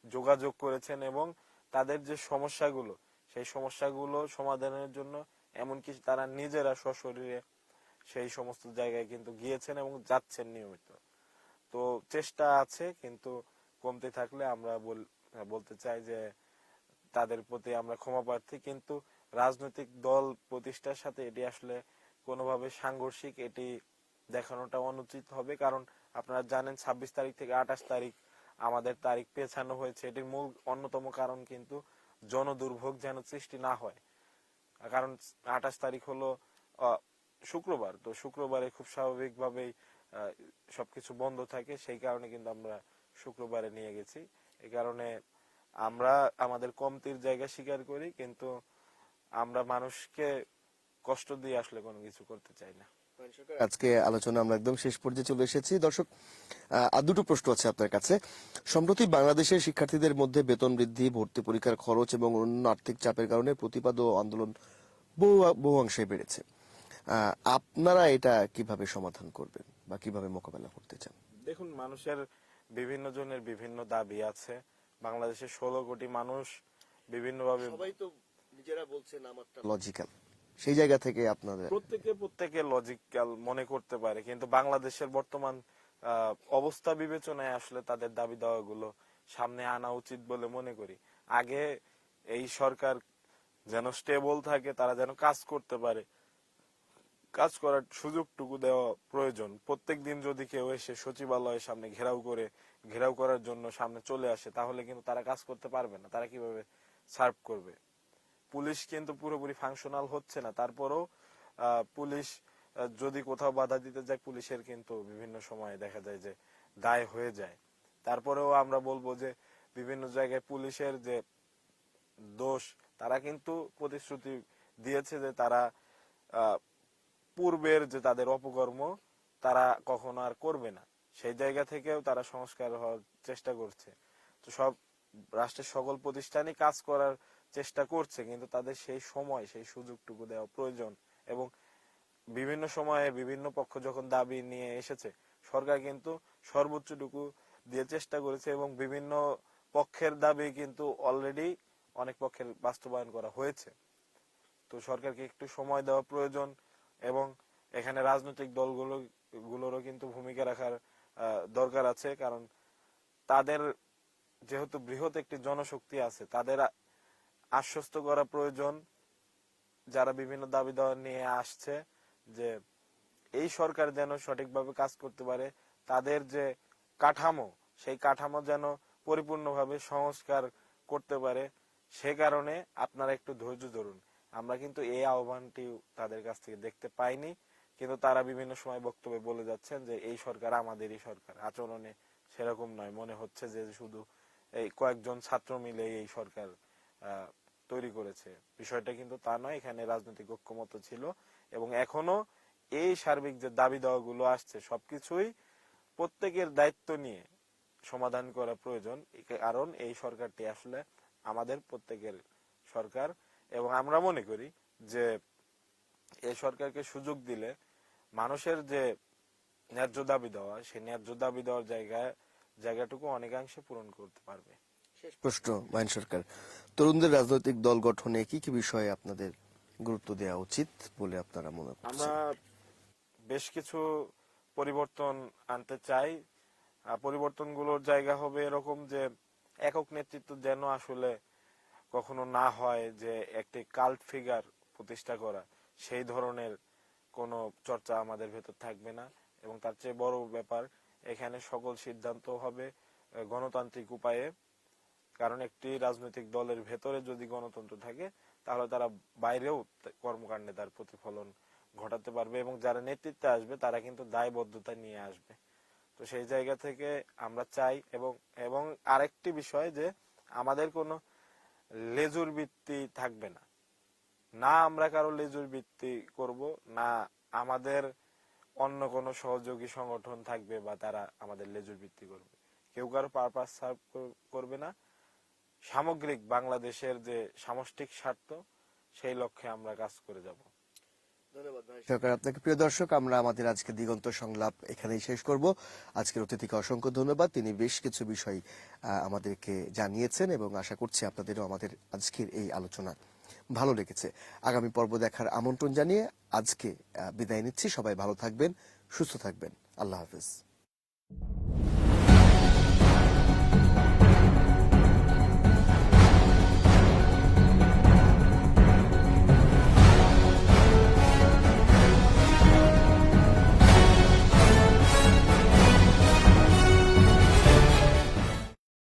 যোগাযোগ করেছেন এবং তাদের যে সমস্যাগুলো সেই সমস্যাগুলো সমাধানের জন্য এমনকি তারা নিজেরা সশরীরে সেই সমস্ত জায়গায় কিন্তু গিয়েছেন এবং যাচ্ছেন নিয়মিত। তো চেষ্টা আছে, কিন্তু কমতে থাকলে আমরা বলতে চাই যে তাদের প্রতি আমরা ক্ষমা প্রার্থী। কিন্তু রাজনৈতিক দল প্রতিষ্ঠার সাথে এটি আসলে কোনোভাবে সাংঘর্ষিক এটি দেখানোটা অনুচিত হবে, কারণ আপনারা জানেন 26 তারিখ থেকে 28 তারিখ আমাদের তারিখ পেছানো হয়েছে। এটির মূল অন্যতম কারণ কিন্তু জনদুর্ভোগ যেন সৃষ্টি না হয়, কারণ 28 তারিখ হলো শুক্রবার, তো শুক্রবারে খুব স্বাভাবিকভাবেই সবকিছু বন্ধ থাকে, সেই কারণে কিন্তু আমরা শুক্রবারে নিয়ে গেছি। এই কারণে আমরা আমাদের কমতির জায়গা স্বীকার করি, কিন্তু আমরা মানুষকে কষ্ট দিয়ে আসলে কোনো কিছু করতে চাই না। আজকে আলোচনা আমরা একদম শেষ পর্যায়ে চলে এসেছি। দর্শক, আর দুটো প্রশ্ন আছে আপনার কাছে। সম্প্রতি বাংলাদেশের শিক্ষার্থীদের মধ্যে বেতন বৃদ্ধি, ভর্তি পরীক্ষার খরচ এবং অন্যান্য আর্থিক চাপের কারণে প্রতিবাদ ও আন্দোলন বহু অংশে বেড়েছে। আপনারা এটা কিভাবে সমাধান করবেন বা কিভাবে মোকাবেলা করতে চান? দেখুন, মানুষের বিভিন্ন জনের বিভিন্ন দাবি আছে। বাংলাদেশের 16 কোটি মানুষ বিভিন্নভাবে, সবাই তো নিজেরা বলছেন আমারটা লজিক্যাল, সেই জায়গা থেকে আপনাদের প্রত্যেকে লজিক্যাল মনে করতে পারে, কিন্তু বাংলাদেশের বর্তমান অবস্থা বিবেচনায় আসলে তাদের দাবি দাওয়াগুলো সামনে আনা উচিত বলে মনে করি। আগে এই সরকার যেন স্টেবল থাকে, তারা যেন কাজ করতে পারে, কাজ করার সুযোগটুকু দেওয়া প্রয়োজন। প্রত্যেক দিন যদি কেউ এসে সচিবালয়ের সামনে ঘেরাও করার জন্য সামনে চলে আসে, তাহলে কিন্তু তারা কাজ করতে পারবে না, তারা কিভাবে সার্ভ করবে? পুলিশ কিন্তু পুরোপুরি ফাংশনাল হচ্ছে না, তারপরেও পুলিশ যদি কোথাও বাধা দিতে যায়, পুলিশের কিন্তু বিভিন্ন সময় দেখা যায় যে দায় হয়ে যায়। তারপরেও আমরা বলবো যে বিভিন্ন জায়গায় পুলিশের যে দোষ, তারা কিন্তু প্রতিশ্রুতি দিয়েছে যে তারা পূর্বের যে তাদের অপকর্ম তারা কখনো আর করবে না, সেই জায়গা থেকেও তারা সংস্কার হওয়ার চেষ্টা করছে। তো সব রাষ্ট্রের সকল প্রতিষ্ঠানই কাজ করার চেষ্টা করছে, কিন্তু তাদের সেই সময় সেই সুযোগটুকু দেওয়া প্রয়োজন। এবং বিভিন্ন সময়ে বিভিন্ন পক্ষ যখন দাবি নিয়ে এসেছে, সরকার কিন্তু সর্বোচ্চটুকু দিয়ে চেষ্টা করেছে এবং বিভিন্ন পক্ষের দাবি কিন্তু অলরেডি অনেক পক্ষের বাস্তবায়ন করা হয়েছে। তো সরকারকে একটু সময় দেওয়া প্রয়োজন এবং এখানে রাজনৈতিক দলগুলোরও কিন্তু ভূমিকা রাখার দরকার আছে, কারণ তাদের যেহেতু বৃহৎ একটি জনশক্তি আছে, তাদের আশ্বস্ত করা প্রয়োজন, যারা বিভিন্ন দাবি দাওয়া নিয়ে আসছে, যে এই সরকার যেন সঠিকভাবে কাজ করতে পারে, তাদের যে কাঠামো সেই কাঠামো যেন পরিপূর্ণভাবে সংস্কার করতে পারে। সে কারণে আপনারা একটু ধৈর্য ধরুন। আমরা কিন্তু এই আহ্বানটি তাদের কাছ থেকে দেখতে পাইনি, কিন্তু তারা বিভিন্ন সময় বক্তব্যে বলে যাচ্ছেন যে এই সরকার আমাদেরই সরকার। আচরণে সেরকম নয়, মনে হচ্ছে যে শুধু এই কয়েকজন ছাত্র মিলে এই সরকার তৈরি করেছে। বিষয়টা কিন্তু তা নয়, এখানে রাজনৈতিক ঐক্যমত্য ছিল এবং এখনো এই সার্বিক যে দাবি দাওয়া গুলো আসছে সবকিছুই প্রত্যেকের দায়িত্ব নিয়ে সমাধান করা প্রয়োজন, কারণ এই সরকারটি আসলে আমাদের প্রত্যেকের সরকার। এবং আমরা মনে করি যে এই সরকারকে সুযোগ দিলে মানুষের যে ন্যায্য দাবি দেওয়া, সেই ন্যায্য দাবি দেওয়ার জায়গাটুকু অনেকাংশে পূরণ করতে পারবে। শেষ প্রশ্ন, মাইন সরকার, তরুণদের রাজনৈতিক দল গঠনে কি কি বিষয়ে আপনাদের গুরুত্ব দেওয়া উচিত বলে আপনারা মনে করছেন? আমরা বেশ কিছু পরিবর্তন আনতে চাই। পরিবর্তনগুলোর জায়গা হবে এরকম যে একক নেতৃত্ব যেন আসলে কখনো না হয়, যে একটি কাল্ট ফিগার প্রতিষ্ঠা করা, সেই ধরনের কোনো চর্চা আমাদের ভেতর থাকবে না। এবং তার চেয়ে বড় ব্যাপার, এখানে সকল সিদ্ধান্ত হবে গণতান্ত্রিক উপায়ে, কারণ একটি রাজনৈতিক দলের ভেতরে যদি গণতন্ত্র থাকে, তাহলে তারা বাইরেও কর্মকাণ্ডে তার প্রতিফলন ঘটাতে পারবে এবং যারা নেতৃত্বে আসবে তারা কিন্তু দায়বদ্ধতা নিয়ে আসবে। তো সেই জায়গা থেকে আমরা চাই এবং আরেকটি বিষয় যে আমাদের কোনো লেজুর বৃত্তি থাকবে না, না আমরা কারো লেজুর বৃত্তি করব না, আমাদের অন্য কোনো সহযোগী সংগঠন থাকবে বা তারা আমাদের লেজুর বৃত্তি করবে, কেউ কারো পারপাস সার্ভ করবে না। সামগ্রিক বাংলাদেশের যে সামষ্টিক স্বার্থ, সেই লক্ষ্যে আমরা কাজ করে যাব। সরকার আপনাকে। প্রিয় দর্শক, আমরা আমাদের আজকে দিগন্ত সংলাপ এখানেই শেষ করব। আজকের অতিথিকে অসংখ্য ধন্যবাদ। তিনি বেশ কিছু বিষয় আমাদেরকে জানিয়েছেন এবং আশা করছি আপনাদেরও আমাদের আজকের এই আলোচনা ভালো লেগেছে। আগামী পর্ব দেখার আমন্ত্রণ জানিয়ে আজকে বিদায় নিচ্ছি। সবাই ভালো থাকবেন, সুস্থ থাকবেন। আল্লাহ হাফেজ।